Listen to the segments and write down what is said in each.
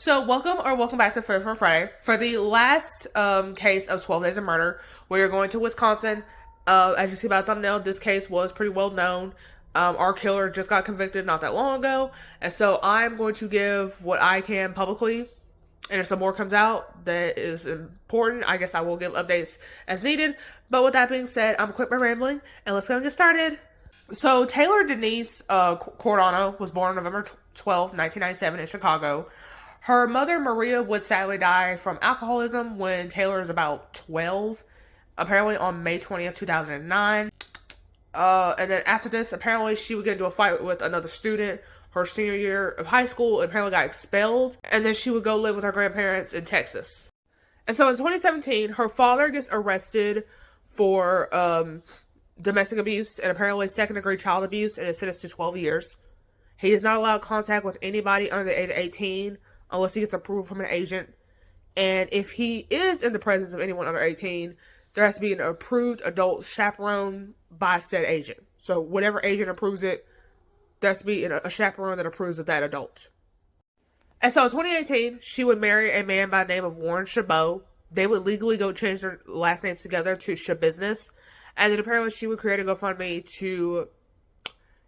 So, welcome back to Fair Friday. For the last case of 12 Days of Murder, we are going to Wisconsin. As you see by the thumbnail, this case was pretty well known. Our killer just got convicted not that long ago, and so I'm going to give what I can publicly. And if some more comes out that is important, I guess I will give updates as needed. But with that being said, I'm quit my rambling, and let's go and get started. So, Taylor Denise Cordano was born on November 12, 1997 in Chicago. Her mother, Maria, would sadly die from alcoholism when Taylor is about 12, apparently on May 20th, 2009. And then after this, apparently she would get into a fight with another student her senior year of high school and apparently got expelled. And then she would go live with her grandparents in Texas. And so in 2017, her father gets arrested for domestic abuse and apparently second-degree child abuse and is sentenced to 12 years. He is not allowed contact with anybody under the age of 18 unless he gets approval from an agent. And if he is in the presence of anyone under 18, there has to be an approved adult chaperone by said agent. So whatever agent approves it, there has to be a chaperone that approves of that adult. And so in 2018, she would marry a man by the name of Warren Chabot. They would legally go change their last names together to Schabusiness. And then apparently she would create a GoFundMe to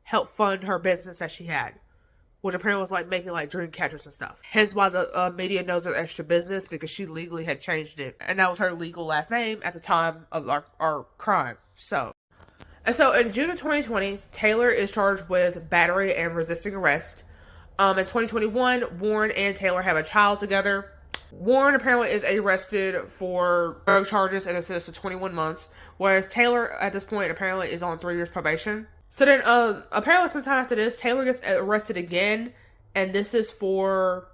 help fund her business that she had, which apparently was like making like dream catchers and stuff. Hence why the media knows her as Schabusiness, because she legally had changed it. And that was her legal last name at the time of our crime. So in June of 2020, Taylor is charged with battery and resisting arrest. In 2021, Warren and Taylor have a child together. Warren apparently is arrested for drug charges and is sentenced to 21 months, whereas Taylor at this point apparently is on 3 years probation. So then, apparently sometime after this, Taylor gets arrested again, and this is for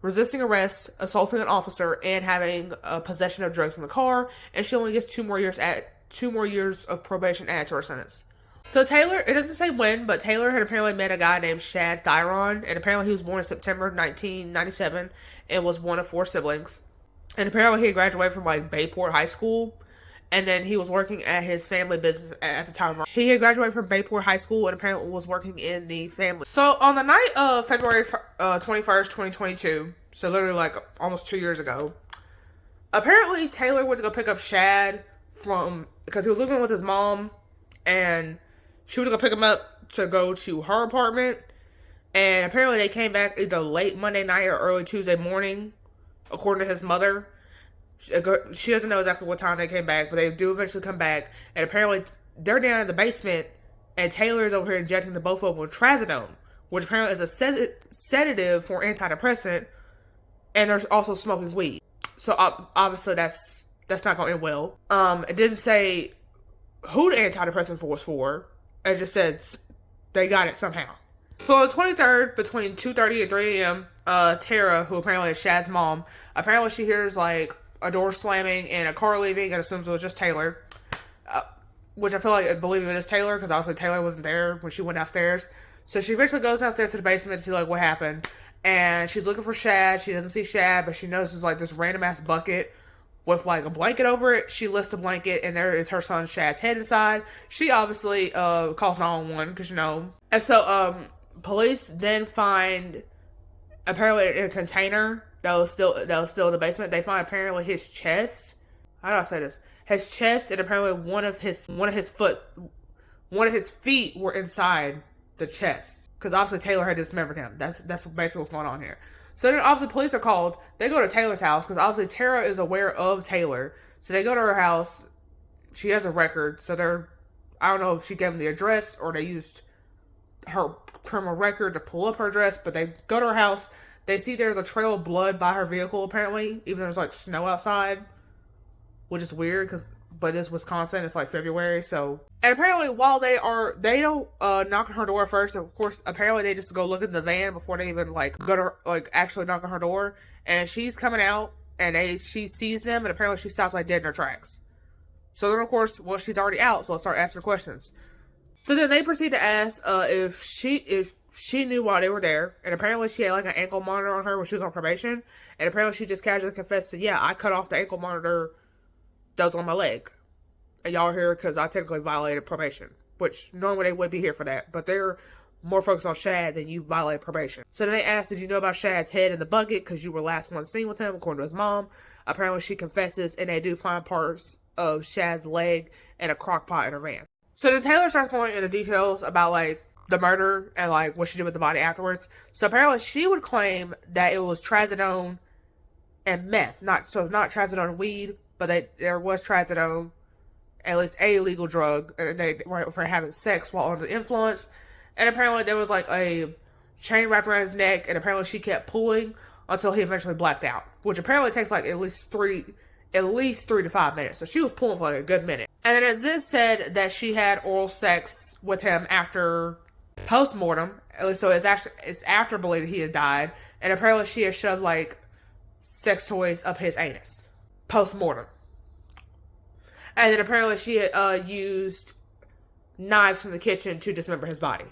resisting arrest, assaulting an officer, and having possession of drugs in the car, and she only gets 2 more years of probation added to her sentence. So Taylor, it doesn't say when, but Taylor had apparently met a guy named Shad, and apparently he was born in September 1997, and was one of 4 siblings. And apparently he had graduated from like Bayport High School. And then he was working at his family business at the time. He had graduated from Bayport High School and apparently was working in the family. So on the night of February 21st, 2022, so literally like almost 2 years ago, apparently Taylor went to go pick up Shad because he was living with his mom, and she went to go pick him up to go to her apartment. And apparently they came back either late Monday night or early Tuesday morning, according to his mother. She doesn't know exactly what time they came back, but they do eventually come back. And apparently they're down in the basement, and Taylor is over here injecting the both of them with trazodone, which apparently is a sedative for antidepressant, and there's also smoking weed. So obviously that's not going to end well. It didn't say who the antidepressant was for. It just said they got it somehow. So on the 23rd, between 2:30 and 3 a.m., Tara, who apparently is Shad's mom, apparently she hears like a door slamming and a car leaving, and assumes it was just Taylor. Which I believe it is Taylor, because obviously Taylor wasn't there when she went downstairs. So she eventually goes downstairs to the basement to see like what happened. And she's looking for Shad. She doesn't see Shad, but she notices like this random ass bucket with like a blanket over it. She lifts the blanket, and there is her son Shad's head inside. She obviously calls 911 because And so police then find, apparently in a container that was still in the basement, they find apparently his chest. How do I say this? His chest, and apparently one of his feet were inside the chest, because obviously Taylor had dismembered him. That's basically what's going on here. So then obviously police are called. They go to Taylor's house because obviously Tara is aware of Taylor. So they go to her house. She has a record, so I don't know if she gave them the address or they used her criminal record to pull up her address, but they go to her house. They see there's a trail of blood by her vehicle, apparently, even though there's like snow outside, which is weird but it's Wisconsin, it's like February, so. And apparently while they don't knock on her door first. Of course, apparently they just go look in the van before they even like go to like actually knock on her door. And she's coming out, and she sees them, and apparently she stops like dead in her tracks. So then of course, well, she's already out, so let's start asking her questions. So then they proceed to ask if she knew why they were there, and apparently she had like an ankle monitor on her when she was on probation, and apparently she just casually confessed to, yeah, I cut off the ankle monitor that was on my leg, and y'all are here because I technically violated probation, which normally they would be here for that, but they're more focused on Shad than you violate probation. So then they asked, did you know about Shad's head in the bucket because you were last one seen with him, according to his mom. Apparently she confesses, and they do find parts of Shad's leg and a crock pot in her van. So then Taylor starts going into details about, like, the murder and, like, what she did with the body afterwards. So apparently she would claim that it was trazodone and meth. Not trazodone and weed, but there was trazodone, at least a illegal drug, and they were for having sex while under the influence. And apparently there was, like, a chain wrapped around his neck, and apparently she kept pulling until he eventually blacked out, which apparently takes, like, at least 3 to 5 minutes. So she was pulling for, like, a good minute. And then it said that she had oral sex with him after post-mortem. At least, so it's after believed he had died. And apparently she had shoved, like, sex toys up his anus. Post-mortem. And then apparently she had used knives from the kitchen to dismember his body.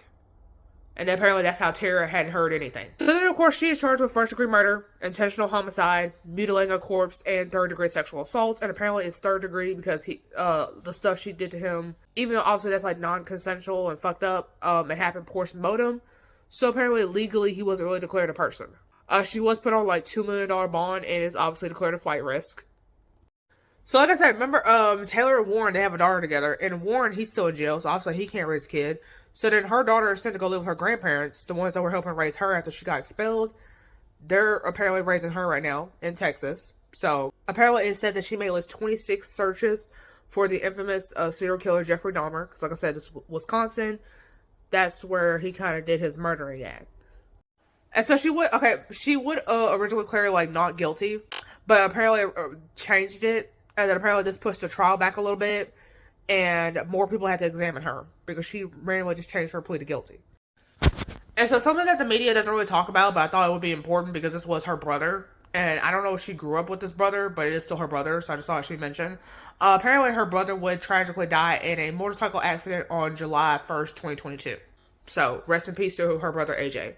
And apparently that's how Tara hadn't heard anything. So then, of course, she is charged with first-degree murder, intentional homicide, mutilating a corpse, and third-degree sexual assault. And apparently it's third-degree because the stuff she did to him, even though obviously that's, like, non-consensual and fucked up, it happened post-mortem. So apparently, legally, he wasn't really declared a person. She was put on, like, $2 million bond and is obviously declared a flight risk. So, like I said, remember, Taylor and Warren, they have a daughter together. And Warren, he's still in jail, so obviously he can't raise a kid. So then her daughter is sent to go live with her grandparents, the ones that were helping raise her after she got expelled. They're apparently raising her right now in Texas. So, apparently it said that she made at least 26 searches for the infamous serial killer Jeffrey Dahmer. Because, like I said, this is Wisconsin. That's where he kind of did his murdering at. And so she would originally declare, like, not guilty. But apparently changed it. And then apparently this pushed the trial back a little bit. And more people had to examine her because she randomly just changed her plea to guilty. And so something that the media doesn't really talk about, but I thought it would be important because this was her brother. And I don't know if she grew up with this brother, but it is still her brother, so I just thought it should be mentioned. Apparently her brother would tragically die in a motorcycle accident on July 1st, 2022. So rest in peace to her brother AJ.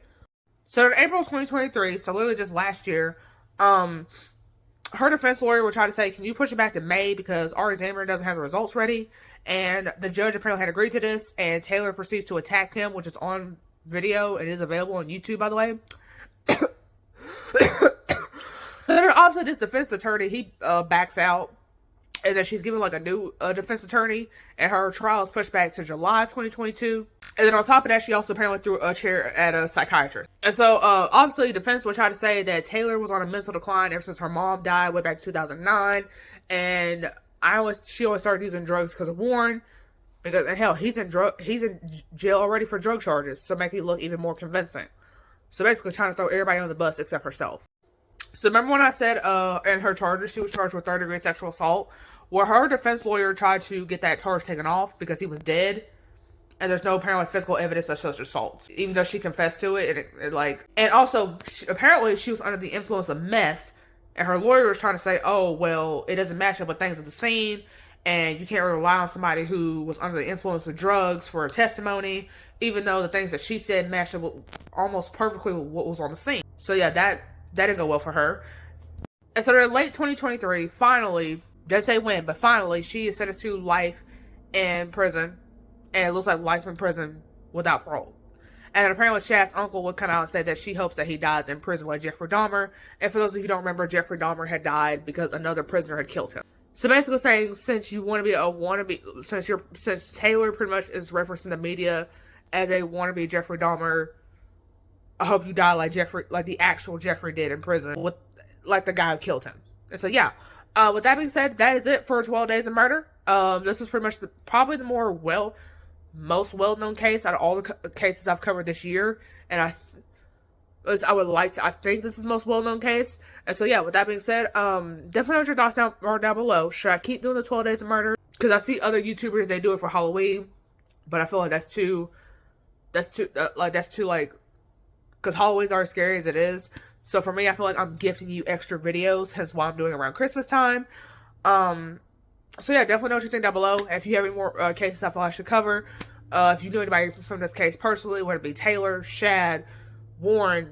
So in April 2023, so literally just last year, her defense lawyer would try to say, can you push it back to May because our examiner doesn't have the results ready? And the judge apparently had agreed to this, and Taylor proceeds to attack him, which is on video. It is available on YouTube, by the way. Then obviously this defense attorney, he backs out, and then she's given like a new defense attorney, and her trial is pushed back to July 2022. And then on top of that, she also apparently threw a chair at a psychiatrist. And so, obviously, defense would try to say that Taylor was on a mental decline ever since her mom died way back in 2009. And she always started using drugs because of Warren. Because, and hell, he's in jail already for drug charges. So make it look even more convincing. So basically trying to throw everybody on the bus except herself. So remember when I said, in her charges, she was charged with third-degree sexual assault? Well, her defense lawyer tried to get that charge taken off because he was dead. And there's no apparently physical evidence of such assault, even though she confessed to it. And also, apparently she was under the influence of meth, and her lawyer was trying to say, oh, well, it doesn't match up with things at the scene, and you can't rely on somebody who was under the influence of drugs for a testimony, even though the things that she said matched up almost perfectly with what was on the scene. So yeah, that didn't go well for her. And so in late 2023, finally, doesn't say when, but finally, she is sentenced to life in prison. And it looks like life in prison without parole. And then apparently Shad's uncle would come out and say that she hopes that he dies in prison like Jeffrey Dahmer. And for those of you who don't remember, Jeffrey Dahmer had died because another prisoner had killed him. So basically saying, since Taylor pretty much is referencing the media as a wannabe Jeffrey Dahmer, I hope you die like the actual Jeffrey did in prison, like the guy who killed him. And so yeah, with that being said, that is it for 12 Days of Murder. This is pretty much probably the most well-known case out of all the cases I've covered this year, and I think this is the most well-known case. And so yeah, with that being said, definitely know what your thoughts are down below. Should I keep doing the 12 Days of Murder? Because I see other YouTubers, they do it for Halloween, but I feel like that's too because Halloween's already scary as it is. So for me, I feel like I'm gifting you extra videos, hence why I'm doing it around Christmas time. So yeah, definitely know what you think down below. If you have any more cases I feel I should cover, if you know anybody from this case personally, whether it be Taylor, Shad, Warren,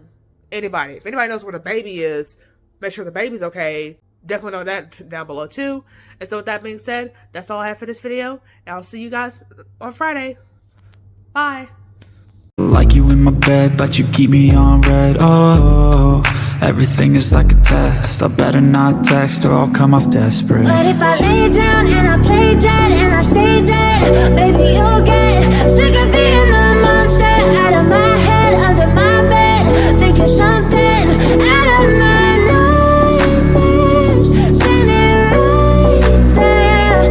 anybody. If anybody knows where the baby is, make sure the baby's okay. Definitely know that down below too. And so with that being said, that's all I have for this video. And I'll see you guys on Friday. Bye. Like you in my bed, but you keep me on red. Oh, everything is like a test. I better not text or I'll come off desperate. But if I lay down and I play dead and I stay dead, baby, you'll get sick of being the monster out of my head, under my bed, thinking something out of my nightmares, standing right there.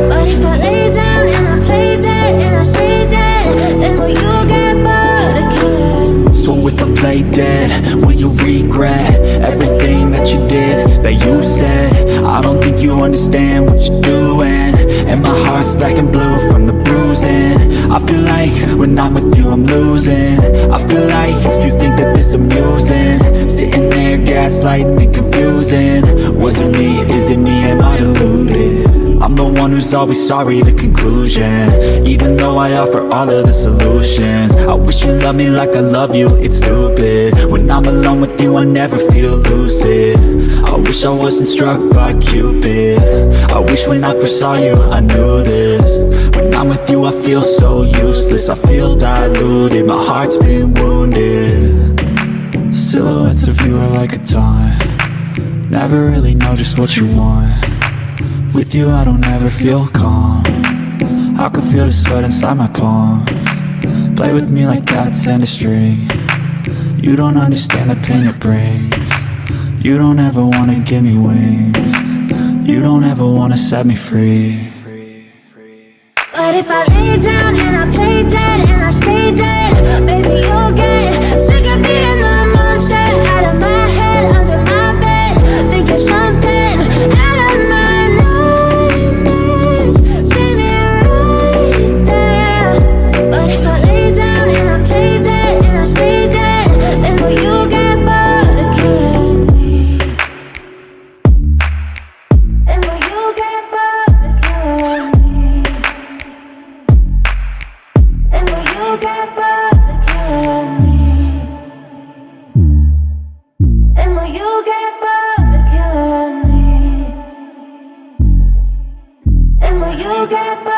But if I lay down and I play dead and I stay dead, then will you get bored of killing me? So if I play dead, will you regret everything that you did, that you said? I don't think you understand what you're doing, and my heart's black and blue from the bruising. I feel like when I'm with you I'm losing. I feel like you think that this amusing, sitting there gaslighting and confusing. Was it me? Is it me? Am I deluded? I'm the one who's always sorry, the conclusion, even though I offer all of the solutions. I wish you loved me like I love you, it's stupid. When I'm alone with you I never feel lucid. I wish I wasn't struck by Cupid. I wish when I first saw you I knew this. When I'm with you I feel so useless, I feel diluted, my heart's been wounded. Silhouettes of you are like a taunt, never really know just what you want. With you I don't ever feel calm, I can feel the sweat inside my palm. Play with me like cats and a string, you don't understand the pain it brings. You don't ever wanna give me wings, you don't ever wanna set me free. But if I lay down and I play dead and I stay dead, baby, you'll get sick of being the monster out of my head, under my bed, thinking something out of my nightmares, standing right there. But if I lay down and I play dead and I stay dead, then will you get bored of killing me? Then will you get bored of killing me? And will you get back?